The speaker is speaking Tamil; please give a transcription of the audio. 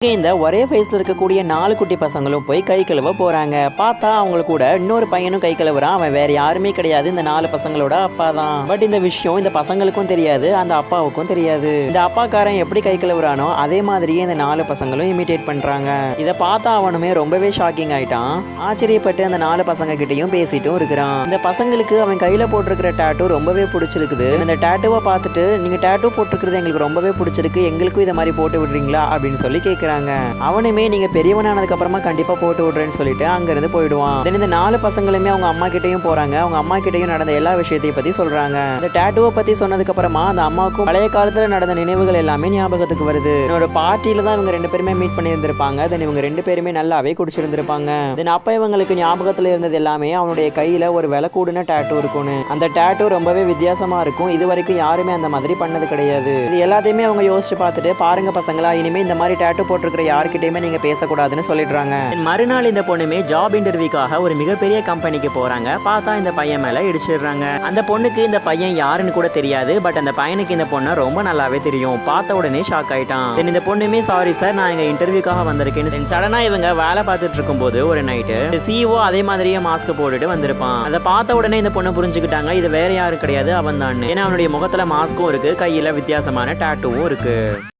இந்த ஒரே வயசுல இருக்கக்கூடிய 4 குட்டி பசங்களும் போய் கை கழுவ போறாங்க. பார்த்தா அவங்க கூட இன்னொரு பையனும் கை கழுவுறான். அவன் வேற யாருமே கிடையாது, இந்த 4 பசங்களோட அப்பா தான். பட் இந்த விஷயம் இந்த பசங்களுக்கும் தெரியாது, அந்த அப்பாவுக்கும் தெரியாது. இந்த அப்பாக்காரன் எப்படி கை கழுவுறானோ அதே மாதிரியே இந்த 4 பசங்களும் இமிட்டேட் பண்றாங்க. இதை பார்த்தா அவனுமே ரொம்பவே ஷாக்கிங் ஆயிட்டான். ஆச்சரியப்பட்டு அந்த 4 பசங்க கிட்டையும் பேசிட்டும் இருக்கிறான். இந்த பசங்களுக்கு அவன் கையில போட்டிருக்கிற டாட்டூ ரொம்பவே பிடிச்சிருக்குது. இந்த டாட்டூவை பார்த்துட்டு நீங்க டாட்டூ போட்டிருக்கிறது எங்களுக்கு ரொம்பவே பிடிச்சிருக்கு, எங்களுக்கும் இதை மாதிரி போட்டு விடுறீங்களா அப்படின்னு சொல்லி கேட்கிறாங்க. அவனுமே நீங்க பெரியவனானதுக்கு அப்புறமா கண்டிப்பா போட்டு விடுறேன்னு சொல்லிட்டு அங்க இருந்து போயிடுவான். இந்த 4 பசங்களுமே அவங்க அம்மா கிட்டையும் போறாங்க. அவங்க அம்மா கிட்டையும் நடந்த எல்லா விஷயத்தையும் பத்தி சொல்றாங்க. இந்த டாட்டூவை பத்தி சொன்னதுக்கு அப்புறமா அந்த அம்மாவுக்கும் பழைய காலத்துல நடந்த நினைவுகள் எல்லாமே ஞாபகத்துக்கு வருது. ஒரு பார்ட்டியில தான் இவங்க 2 பேருமே மீட் பண்ணி இருந்திருப்பாங்க. தென் இவங்க 2 பேருமே நல்லாவே குடிச்சிருந்திருப்பாங்க. தென் அப்ப இவங்களுக்கு ஞாபகத்துல இருந்தது எல்லாமே அவனுடைய கையில ஒரு விலை கூடின டாட்டூ இருக்கும்னு. அந்த டாட்டூ ரொம்பவே வித்தியாசமா இருக்கும். இது வரைக்கும் யாருமே அந்த மாதிரி பண்ணது கிடையாது. இது எல்லாத்தையுமே அவங்க யோசிச்சு பார்த்துட்டு, பாருங்க பசங்களா, இனிமே இந்த மாதிரி டாட்டூ போட்டிருக்கிற யார்கிட்டயுமே நீங்க பேசக்கூடாதுன்னு சொல்லிடுறாங்க. மறுநாள் இந்த பொண்ணுமே ஜாப் இன்டர்வியூக்காக ஒரு மிகப்பெரிய கம்பெனிக்கு போறாங்க. பார்த்தா இந்த பையன் மேல இடிச்சிடுறாங்க. அந்த பொண்ணுக்கு இந்த பையன் யாருன்னு கூட தெரியாது. பட் அந்த பையனுக்கு இந்த பொண்ணு ரொம்ப நல்லாவே தெரியும். பார்த்த உடனே ஷாக் ஆயிட்டான். இந்த பொண்ணுமே சாரி சார், நான் எங்க இன்டர்வியூக்காக வந்திருக்கேன்னு சடனா இவங்க வேலை பார்த்துட்டு இருக்கும் போது ஒரு நைட்டு சிஇஓ அதே மாதிரியே மாஸ்க் போட்டுட்டு வந்திருப்பான். அதை பார்த்த உடனே இந்த பொண்ணு புரிஞ்சுக்கிட்டாங்க, இது வேற யாரும் கிடையாது, அவன் தான். ஏன்னா அவனுடைய முகத்துல மாஸ்க்கும் இருக்கு, கையில வித்தியாசமான டாட்டூவும் இருக்கு.